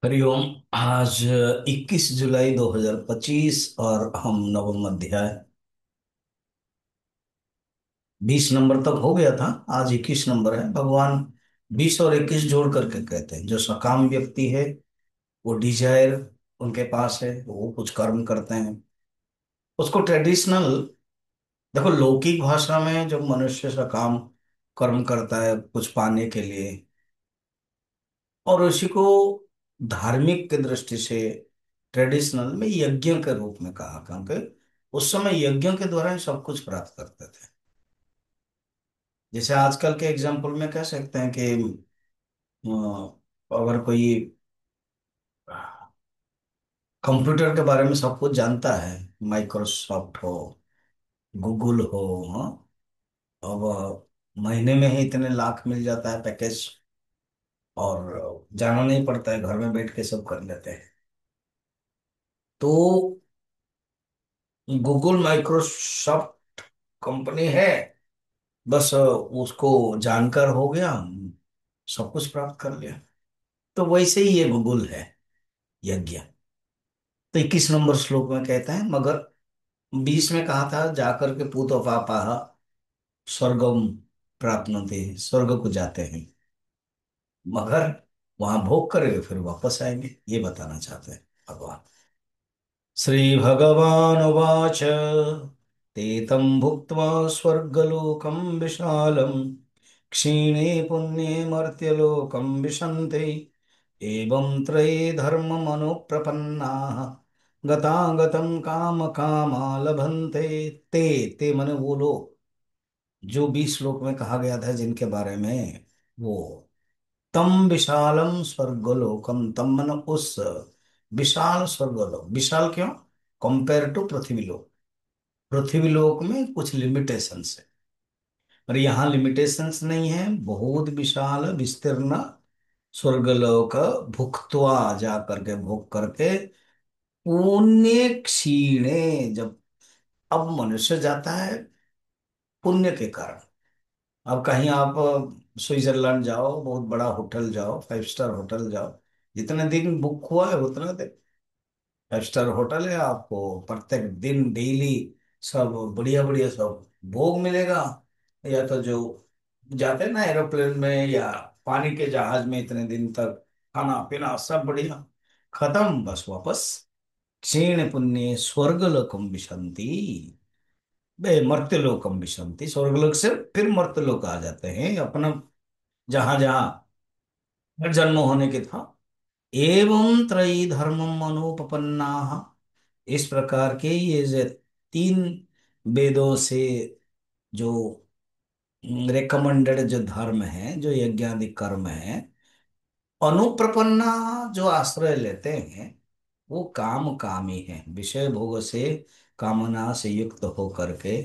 हरिओम। आज 21 जुलाई 2025 और हम नवम अध्याय 20 नंबर तक हो गया था। आज 21 नंबर है। भगवान 20 और 21 जोड़ करके कहते हैं जो सकाम व्यक्ति है, वो डिजायर उनके पास है, वो कुछ कर्म करते हैं उसको ट्रेडिशनल। देखो, लौकिक भाषा में जब मनुष्य सकाम कर्म करता है कुछ पाने के लिए, और उसी को धार्मिक की दृष्टि से ट्रेडिशनल में यज्ञ के रूप में कहा, क्योंकि उस समय यज्ञों के द्वारा ही सब कुछ प्राप्त करते थे। जैसे आजकल के एग्जाम्पल में कह सकते हैं कि अगर कोई कंप्यूटर के बारे में सब कुछ जानता है, माइक्रोसॉफ्ट हो, गूगल हो, हाँ, अब महीने में ही इतने लाख मिल जाता है पैकेज, और जाना नहीं पड़ता है, घर में बैठ के सब कर लेते हैं। तो गूगल माइक्रोसॉफ्ट कंपनी है, बस उसको जानकर हो गया, सब कुछ प्राप्त कर लिया। तो वैसे ही ये गूगल है, यज्ञ। तो 21 नंबर श्लोक में कहते हैं, मगर 20 में कहा था जाकर के पूत पापा स्वर्गम प्राप्नुते, स्वर्ग को जाते हैं, मगर वहां भोग करेंगे फिर वापस आएंगे, ये बताना चाहते हैं भगवान। श्री भगवान उवाच, ते तं भुक्त्वा स्वर्गलोकं विशालं, क्षीणे पुण्ये मर्त्यलोकं विशन्ति, एवं त्रये धर्ममनुप्रपन्नाः गतागतं कामकामा लभन्ते। ते मने वो लोग जो 20 श्लोक में कहा गया था जिनके बारे में, वो तम विशालम स्वर्गलोकम, तम मन उस विशाल स्वर्गलोक। विशाल क्यों? कंपेयर टू पृथ्वी लोक। पृथ्वी लोक में कुछ लिमिटेशंस है, पर यहाँ लिमिटेशंस नहीं है। बहुत विशाल विस्तीर्ण स्वर्गलोक भुक्त्वा, जा करके भोग करके, पुण्य क्षीणे, जब अब मनुष्य जाता है पुण्य के कारण। अब कहीं आप स्विट्जरलैंड जाओ, बहुत बड़ा होटल जाओ, 5 स्टार होटल जाओ, जितने दिन बुक हुआ है उतना दिन 5 स्टार होटल है, आपको प्रत्येक दिन डेली सब बढ़िया बढ़िया सब भोग मिलेगा। या तो जो जाते हैं ना एरोप्लेन में या पानी के जहाज में, इतने दिन तक खाना पीना सब बढ़िया, खत्म, बस वापस क्षीण पुण्य स्वर्गलोकम विशंति, बे मर्त्यलोकम विशंति, स्वर्गलोक से फिर मर्त्यलोक आ जाते हैं अपना, जहां जहां जन्म होने के था। एवं त्रयी धर्मम अनुपपन्ना, इस प्रकार के ये जो 3 वेदों से जो रिकमेंडेड जो धर्म है, जो यज्ञादि कर्म है, अनुप्रपन्ना, जो आश्रय लेते हैं, वो काम कामी है, विषय भोग से कामना से युक्त होकर के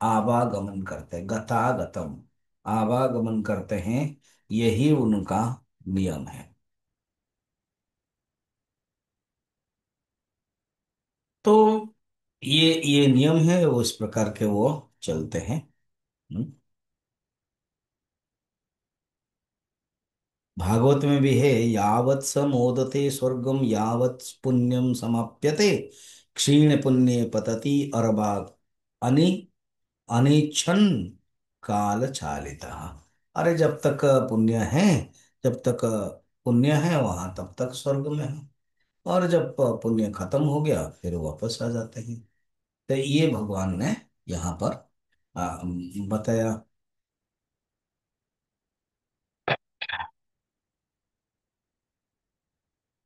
आवागमन करते हैं, गतागतम, आवागमन करते हैं, यही उनका नियम है। तो ये नियम है, वो इस प्रकार के वो चलते हैं। हम्म। भागवत में भी है, यावत् स मोदते स्वर्गम यावत् पुण्यम समाप्यते, क्षीण पुण्य पतति अरबाग अनि अनिच्छन काल चालिता। अरे जब तक पुण्य है, जब तक पुण्य है वहां तब तक स्वर्ग में है, और जब पुण्य खत्म हो गया फिर वापस आ जाते हैं। तो ये भगवान ने यहाँ पर बताया।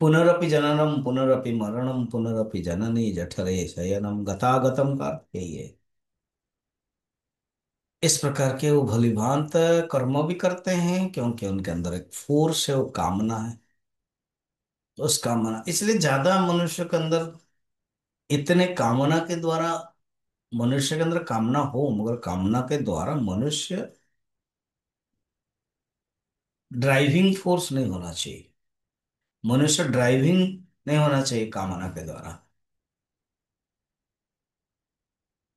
पुनरपि जननम पुनरपि मरणम पुनरपि जननी जठरे शयनम, गतागतम का अर्थ यही है। इस प्रकार के वो भलीभांत कर्म भी करते हैं, क्योंकि उनके अंदर एक फोर्स है, वो कामना है। तो उस कामना, इसलिए ज्यादा मनुष्य के अंदर इतने कामना के द्वारा, मनुष्य के अंदर कामना हो मगर कामना के द्वारा मनुष्य ड्राइविंग फोर्स नहीं होना चाहिए। मनुष्य ड्राइविंग नहीं होना चाहिए कामना के द्वारा।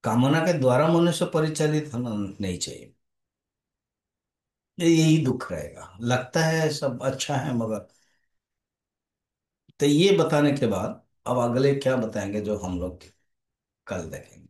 कामना के द्वारा मनुष्य परिचालित होना नहीं चाहिए। यही दुख रहेगा, लगता है सब अच्छा है मगर तो ये बताने के बाद अब अगले क्या बताएंगे जो हम लोग कल देखेंगे।